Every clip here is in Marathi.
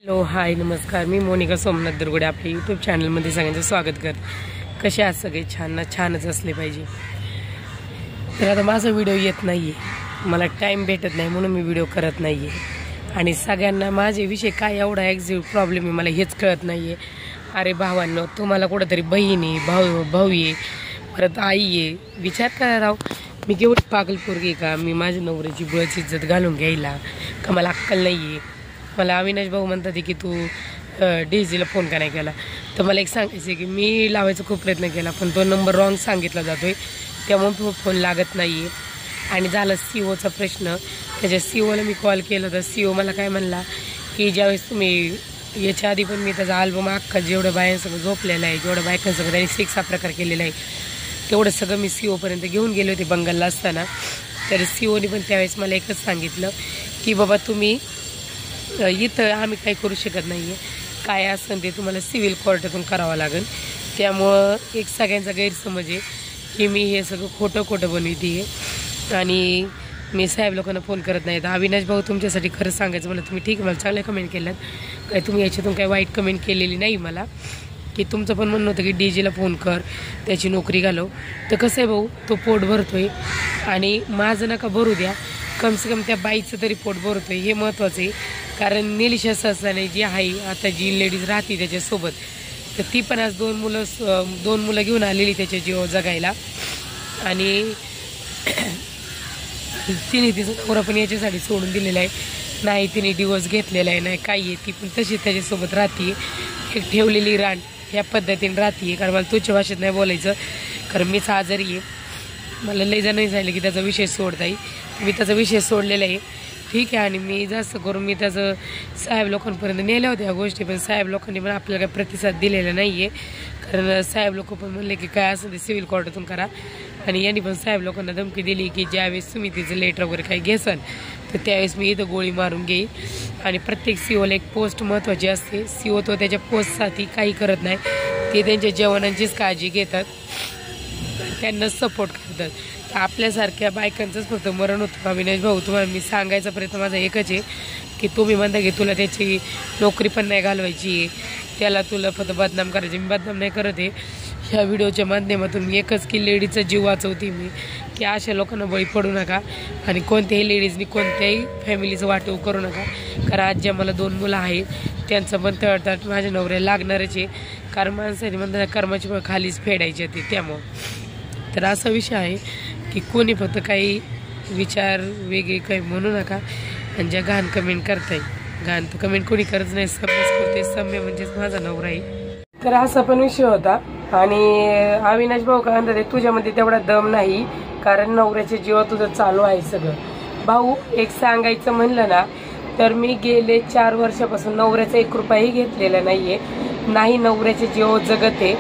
हॅलो हाय नमस्कार, मी मोनिका सोमनाथ दुर्गुडे आपल्या यूट्यूब चॅनलमध्ये सगळ्यांचं स्वागत कर। कसे आहात सगळे? छानच असले पाहिजे। तर आता माझा व्हिडिओ येत नाही आहे, मला टाईम भेटत नाही म्हणून मी व्हिडिओ करत नाही आहे। आणि सगळ्यांना माझ्याविषयी काय एवढा ॲक्झॅक्ट प्रॉब्लेम आहे मला हेच कळत नाही आहे। अरे भावांनो, तुम्हाला कुठंतरी बहीण आहे, भाऊ आहे, परत आई आहे, विचार करा राव। मी केवढी पागल पोरगी का? मी माझ्या नवऱ्याची बळच इज्जत घालून घ्यायला का? मला अक्कल नाही आहे। मला अविनाश भाऊ म्हणतात की तू DJला फोन का नाही केला? तर मला एक सांगायचं आहे की मी लावायचा खूप प्रयत्न केला, पण तो नंबर रॉंग सांगितला जातोय, त्यामुळे फोन लागत नाही आहे। आणि झालं COचा प्रश्न, त्याच्या COला मी कॉल केला तर CO मला काय म्हणला की ज्यावेळेस तुम्ही याच्या आधी पण मी त्याचा अल्बम अख्खा जेवढं बायांसंग झोपलेला आहे, जेवढं बायकांसंग त्यांनी सेक्स हा प्रकार केलेला आहे, तेवढं सगळं मी COपर्यंत घेऊन गेले होते बंगालला असताना। तर COने पण त्यावेळेस मला एकच सांगितलं की बाबा तुम्ही इथं आम्ही काही करू शकत नाही आहे, काय असेल ते तुम्हाला सिव्हिल कोर्टातून करावं लागेल। त्यामुळं एक सगळ्यांचा गैरसमज आहे की मी हे सगळं खोटं बनवते आहे आणि मी साहेब लोकांना फोन करत नाही। तर अविनाश भाऊ, तुमच्यासाठी खरं सांगायचं मला, तुम्ही ठीक आहे, मला चांगल्या कमेंट केल्यात, काय तुम्ही याच्यातून काही वाईट कमेंट केलेली नाही मला। की तुमचं पण म्हणणं होतं की DJला फोन कर, त्याची नोकरी घालव। तर कसं आहे भाऊ, तो पोट भरतोय आणि माझं नका भरू द्या, कम से कम त्या बाईचं तरी पोट भरतोय, हे महत्त्वाचं आहे। कारण निलिशा ससाने जी आहे आता, जी लेडीज राहते त्याच्यासोबत, तर ती पण आज दोन मुलं घेऊन आलेली त्याच्या जीव जगायला। आणि तिने तिचं नवरा पण याच्यासाठी सोडून दिलेला आहे, नाही तिने डिवोर्स घेतलेला आहे, नाही काही आहे, ती पण तशी त्याच्यासोबत राहते, एक ठेवलेली रान ह्या पद्धतीने राहते। कारण मला तुझ्या भाषेत नाही बोलायचं, कारण मीच आजारी आहे। मला लय जणांनी सांगितलं की त्याचा विषय सोडता येईल, मी त्याचा विषय सोडलेला आहे, ठीक आहे। आणि मी जास्त करून मी त्याचं साहेब लोकांपर्यंत नेल्या होत्या ह्या गोष्टी, पण साहेब लोकांनी पण आपल्याला काही प्रतिसाद दिलेला नाही आहे। कारण साहेब लोक पण म्हणले की काय असेल ते सिव्हिल कोर्टातून करा। आणि यांनी पण साहेब लोकांना धमकी दिली की ज्यावेळेस तुम्ही तिचं लेटर वगैरे काही घेसाल तर त्यावेळेस मी इथं गोळी मारून घेईल। आणि प्रत्येक COला एक पोस्ट महत्त्वाची असते, CO तो त्याच्या पोस्टसाठी काही करत नाही, ते त्यांच्या जवानांचीच काळजी घेतात, त्यांना सपोर्ट करतात। तर आपल्यासारख्या बायकांचंच फक्त मरण होतं। अविनाश भाऊ, तुम्हाला मी सांगायचा प्रयत्न माझा एकच आहे की तुम्ही म्हणता की तुला त्याची नोकरी पण नाही घालवायची आहे, त्याला तुला फक्त बदनाम करायचे, मी बदनाम नाही करत आहे। ह्या व्हिडिओच्या माध्यमातून मी एकच की लेडीजचा जीव वाचवते मी, की अशा लोकांना बळी पडू नका आणि कोणत्याही लेडीजनी कोणत्याही फॅमिलीचं वाटव करू नका। कारण आज ज्या मला 2 मुलं आहेत त्यांचं पण तळतळ माझ्या नवऱ्याला लागणारच आहे, कारण माणसाने म्हणतात कर्माची पण खालीच फेडायची होती त्यामुळं। तर असा विषय आहे की कोणी फक्त काही विचार वेगळे काही म्हणू नका, आणि ज्या घाण कमेंट करताय, घाण तर कमेंट कोणी करत नाही, सम्यच करते, सम्य म्हणजेच माझा नवरा आहे। तर असा पण विषय होता। आणि अविनाश भाऊ काय म्हणतात, तुझ्यामध्ये तेवढा दम नाही, कारण नवऱ्याच्या जीवा तुझं चालू आहे सगळं। भाऊ, एक सांगायचं म्हणलं ना तर मी गेले 4 वर्षापासून नवऱ्याचा 1 रुपयाही घेतलेला नाहीये, नाही नवऱ्याच्या जीव जगत आहे।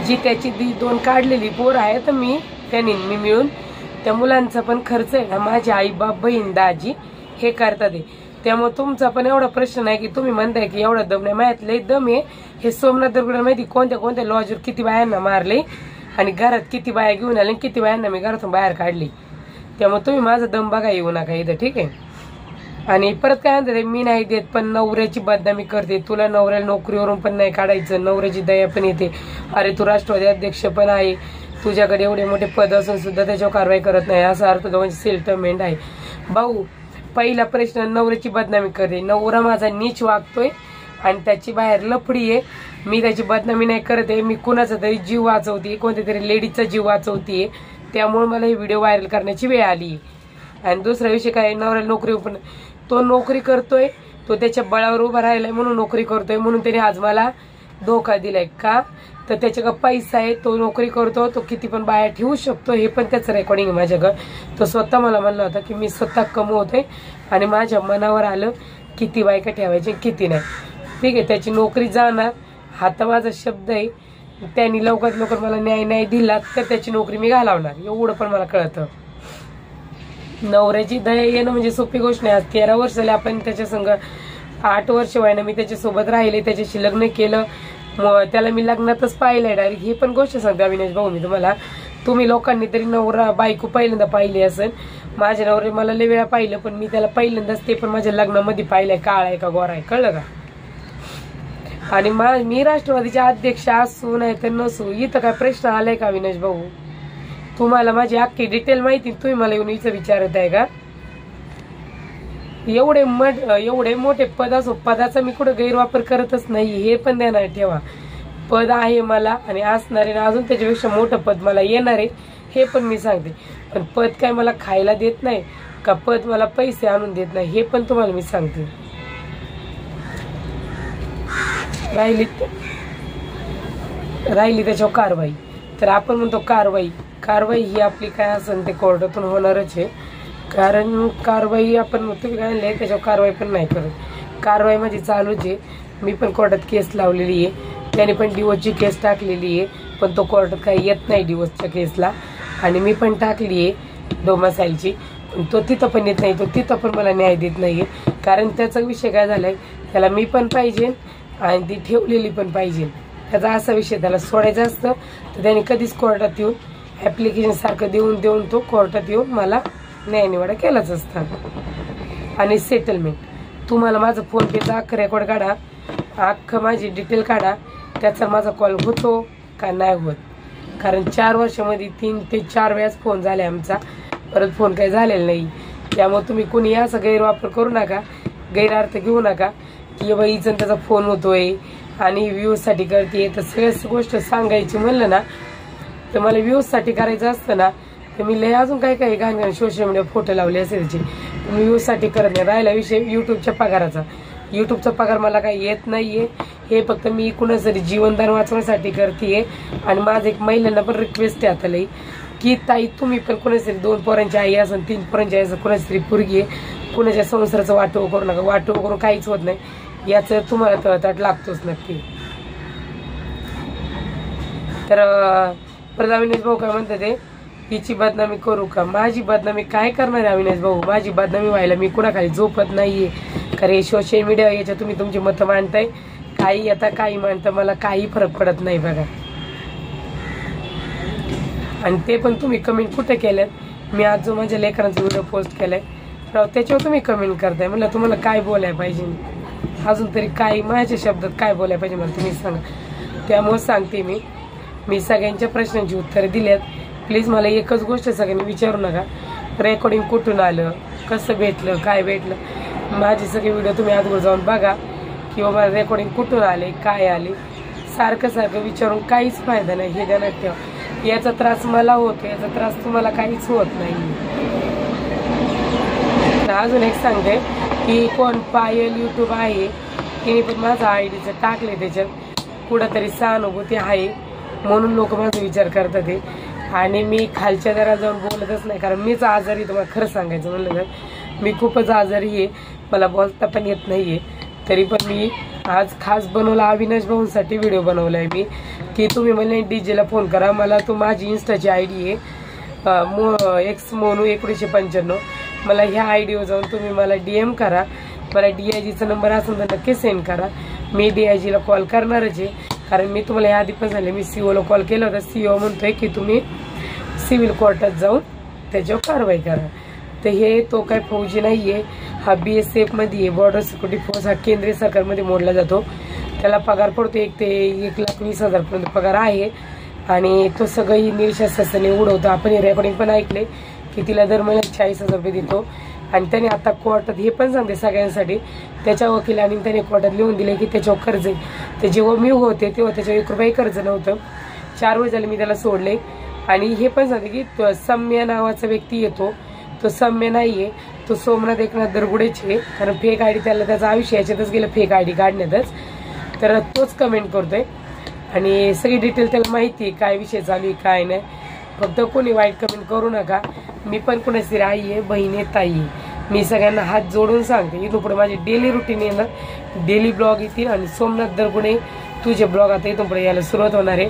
जी त्याची 2 काढलेली पोर आहे तर मी मिळून त्या मुलांचा पण खर्च आहे ना माझी आई बाप बहीण दाजी हे करतात आहे। त्यामुळे तुमचा पण एवढा प्रश्न नाही की तुम्ही म्हणताय की एवढा दम नाही, माझ्यात लय दम आहे। हे सोमनाथ दुर्गुडे माहिती कोणत्या लॉजवर किती बायांना मारले आणि घरात किती बाया घेऊन आले, किती बायांना मी घरातून बाहेर काढली। त्यामुळे तुम्ही माझा दम बघा येऊ नका इथं, ठीक आहे। आणि परत काय म्हणतात, मी नाही देत पण नवऱ्याची बदनामी करते, तुला नवऱ्याला नोकरीवरून पण नाही काढायचं, नवऱ्याची दया पण येते। अरे तू राष्ट्रवादी अध्यक्ष पण आहे, तुझ्याकडे एवढे मोठे पद असून सुद्धा त्याच्यावर कारवाई करत नाही, असा अर्थ दोघांची सेटलमेंट आहे। भाऊ, पहिला प्रश्न, नवऱ्याची बदनामी करते, नवरा माझा नीच वागतोय आणि त्याची बाहेर लफडी आहे, मी त्याची बदनामी नाही करत आहे, मी कुणाचा तरी जीव वाचवते, कोणत्या तरी लेडीजचा जीव वाचवते, त्यामुळे मला हे व्हिडिओ व्हायरल करण्याची वेळ आली। आणि दुसरा विषय काय, नवऱ्याला नोकरी पण, तो नोकरी करतोय, तो त्याच्या बळावर उभा राहिलाय म्हणून नोकरी करतोय, म्हणून त्याने आज मला धोका दिलाय का? तर त्याच्याकडे पैसा आहे, तो नोकरी करतो, तो किती पण बाया ठेवू शकतो, हे पण त्याचं रेकॉर्डिंग आहे माझ्याकडं। तो स्वतः मला म्हणलं होतं की मी स्वतः कमवतोय आणि माझ्या मनावर आलं किती बायका ठेवायचे किती नाही, ठीक आहे। त्याची नोकरी जाणार हा तर माझा शब्द आहे, त्यांनी लवकरात मला न्याय नाही दिला तर त्याची नोकरी मी घालवणार, एवढं पण मला कळतं। नवऱ्याची दया येणं म्हणजे सोपी गोष्ट नाही। आज 13 वर्ष झाले आपण त्याच्या संग, 8 वर्ष व्हायना मी त्याच्यासोबत राहिले, त्याच्याशी लग्न केलं, त्याला मी लग्नातच पाहिलंय डायरेक्ट। ही पण गोष्ट सांगते अविनाश भाऊ मी तुम्हाला, तुम्ही लोकांनी तरी नवरा बायको पहिल्यांदा पाहिली असेल, माझ्या नवरे मला लय वेळा पाहिलं, पण मी त्याला पहिल्यांदाच ते पण माझ्या लग्नामध्ये पाहिलंय, काळा आहे का गोरा आहे, कळलं का? आणि मी राष्ट्रवादीचे अध्यक्ष असू नाही तर नसू इथं काय प्रश्न आलाय का अविनाश भाऊ? तुम्हाला माझी अख्खी डिटेल माहिती तुम्ही मला येऊन इथं विचारत आहे का? एवढे मोठे पद असो, पदाचा मी कुठं गैरवापर करतच नाही, हे पण ध्यानात ठेवा. पद आहे मला आणि असणारे ना अजून त्याच्यापेक्षा मोठं पद मला येणार आहे, हे पण मी सांगते. पण पद काय मला खायला देत नाही का, पद मला पैसे आणून देत नाही, हे पण तुम्हाला मी सांगते. राहिली त्याच्यावर कारवाई, तर आपण म्हणतो कारवाई ही आपली काय असेल ते कोर्टातून होणारच आहे. कारण कारवाई आपण तुम्ही काय आणले त्याच्यावर कारवाई पण नाही करत. कारवाई माझी चालूच आहे. मी पण कोर्टात केस लावलेली आहे, त्याने पण डिवोर्सची केस टाकलेली आहे, पण तो कोर्टात काही येत नाही डिवोर्सच्या केसला. आणि मी पण टाकली आहे डोमासाईलची, पण तो तिथं पण येत नाही, तो तिथं पण मला न्याय देत नाही आहे. कारण त्याचा विषय काय झालाय, त्याला मी पण पाहिजे आणि ती ठेवलेली पण पाहिजे, त्याचा असा विषय. त्याला सोडायचं असतं तर त्याने कधीच कोर्टात येऊन ॲप्लिकेशन सारखं देऊन तो कोर्टात येऊन मला न्यायनिवाडा केलाच असता. आणि सेटलमेंट, तुम्हाला माझं फोनपेचा अख्खं रेकॉर्ड काढा, अख्खं माझी डिटेल काढा, त्याचा माझा कॉल होतो का नाही होत. कारण 4 वर्षामध्ये 3 ते 4 वेळाच फोन झाले आमचा, परत फोन काही झालेला नाही. त्यामुळे तुम्ही कुणी असा गैरवापर करू नका, गैरअर्थ घेऊ नका की बाबा हिचं त्याचा फोन होतोय आणि व्ह्यूजसाठी करते. तर सगळ्याच गोष्ट सांगायची म्हणलं ना तर मला व्ह्यूजसाठी करायचं असतं ना तर मी लय अजून काय गाणं सोशल मीडिया फोटो लावले असेल त्याचे, मी व्ह्यूजसाठी करत नाही. राहिला विषय यूट्यूबच्या पगाराचा, यूट्यूबचा पगार मला काही येत नाहीये, हे फक्त मी कुणासाठी जीवनदान वाचवण्यासाठी करते. आणि माझं एक महिलांना पण रिक्वेस्ट आहे आता लई की ताई तुम्ही पण कुणासाठी 2 पोरांची आई असेल 3 पोरांची आई असेल, कुणाची तरी पोरगी आहे, कुणाच्या संसाराचं वाटोळ करू नका. वाटोळ करून काहीच होत नाही, याचं तुम्हाला तळतट लागतोच नक्की. तर परत अविनाश भाऊ काय म्हणतात ते, हिची बदनामी करू का? माझी बदनामी काय करणार आहे अविनाश भाऊ? माझी बदनामी व्हायला मी कुणाखाली झोपत नाहीये. कारण सोशल मीडिया याच्यात तुम्ही तुमची मतं मांडताय, काही आता काही मांडतं, मला काही फरक पडत नाही बघा. आणि ते पण तुम्ही कमेंट कुठे केल्यात? मी आज जो माझ्या लेकरांचा व्हिडिओ पोस्ट केलाय राव, त्याच्यावर तुम्ही कमेंट करताय. म्हणलं तुम्हाला काय बोलायला पाहिजे, अजून तरी काय माझ्या शब्दात काय बोलायला पाहिजे मला तुम्ही सांगा. त्यामुळे सांगते मी सगळ्यांच्या प्रश्नांची उत्तरं दिल्यात. प्लीज मला एकच गोष्ट सगळ्यांनी विचारू नका, रेकॉर्डिंग कुठून आलं, कसं भेटलं, काय भेटलं. माझे सगळे व्हिडिओ तुम्ही अगोदर जाऊन बघा की बाबा रेकॉर्डिंग कुठून आले, काय आले. सारखं विचारून काहीच फायदा नाही, हे ध्यानात ठेवा. याचा त्रास मला होतो, याचा त्रास तुम्हाला काहीच होत नाही. अजून एक सांगते की कोण पायल यूट्यूब आहे तिने पण माझा आयडीचं टाकले, त्याच्यात कुठंतरी सहानुभूती आहे म्हणून लोक माझा विचार करतात ते. आणि मी खालच्या दरात जाऊन बोलतच नाही, कारण मीच आजारी, तुम्हाला खरं सांगायचं म्हणलं तर मी खूपच आजारी आहे, मला बोलता पण येत नाहीये. तरी पण मी आज खास बनवला अविनाश भाऊंसाठी व्हिडिओ बनवलाय मी की तुम्ही मला डीजेला फोन करा. मला तो माझी इंस्टाची आयडी आहे एक्स मोनू 1995. मला ह्या आयडीवर जाऊन तुम्ही मला DM करा, मला DIGचा नंबर असेल तर नक्की सेंड करा. मी DIGला कॉल करणारच आहे, कारण मी तुम्हाला या आधी पण झाले, मी CO ला कॉल केला होता. CO म्हणतोय की तुम्ही सिव्हिल कोर्टात जाऊन त्याच्यावर कारवाई करा. तर हे तो काय फौजी नाहीये, हा BSF मध्ये आहे, बॉर्डर सिक्युरिटी फोर्स. हा केंद्रीय सरकारमध्ये मोडला जातो, त्याला पगार पडतो 1 ते 1,20,000 पर्यंत पगार आहे. आणि तो सगळी निर्शस्त्राने उडवतो. आपण हे रेकॉर्डिंग पण ऐकले की तिला दर महिन्यात 40,000 रुपये देतो. आणि त्याने आता कोर्टात हे पण सांगते सगळ्यांसाठी, त्याच्या वकिलांनी त्याने कोर्टात लिहून दिले की त्याच्यावर कर्ज आहे. ते जेव्हा मी होते तेव्हा त्याच्यावर 1 रुपये कर्ज नव्हतं. 4 वर्ष झाले मी त्याला सोडले. आणि हे पण सांगते की सम्य नावाचा व्यक्ती येतो, तो सम्य नाहीये, तो सोमनाथ एकनाथ दरगुडेचे. कारण फेक आयडी त्याला त्याचं आयुष्य याच्यातच गेलं, फेक आयडी काढण्यातच. तर तोच कमेंट करतोय आणि सगळी डिटेल त्याला माहिती आहे काय विषय चालू आहे काय नाही. फक्त कोणी वाईट कमेंट करू नका. मी पण कोणाची आई आहे, बहीण आहे, ताई आहे. मी सगळ्यांना हात जोडून सांगते, इथून पुढे माझी डेली रुटीन येणार, डेली ब्लॉग येतील. आणि सोमनाथ दरगुडे तुझे ब्लॉग आता इथून पुढे यायला सुरुवात होणार आहे.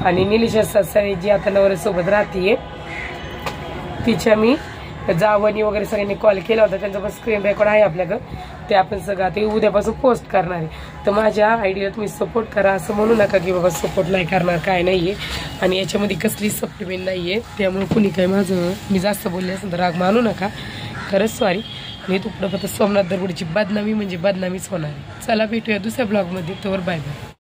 आणि निलिशा ससाने जी आता नवऱ्यासोबत राहतीये, तिच्या मी जावणी वगैरे सगळ्यांनी कॉल केला होता, त्यांचा पण स्क्रीन रेकॉर्ड आहे आपल्याकडं, ते आपण सगळं आता उद्यापासून पोस्ट करणार आहे. तर माझ्या आयडियाला तुम्ही सपोर्ट करा, असं म्हणू नका की बाबा सपोर्ट नाही करणार, काय नाहीये. आणि याच्यामध्ये कसली सप्लिमेंट नाहीये, त्यामुळे कुणी काय माझं मी जास्त बोलले असेल तर राग मानू नका, खरंच सॉरी. आणि तुकडं फक्त सोमनाथ दरगुडीची बदनामी म्हणजे बदनामीच होणार आहे. चला भेटूया दुसऱ्या ब्लॉगमध्ये. तोवर बाय बाय.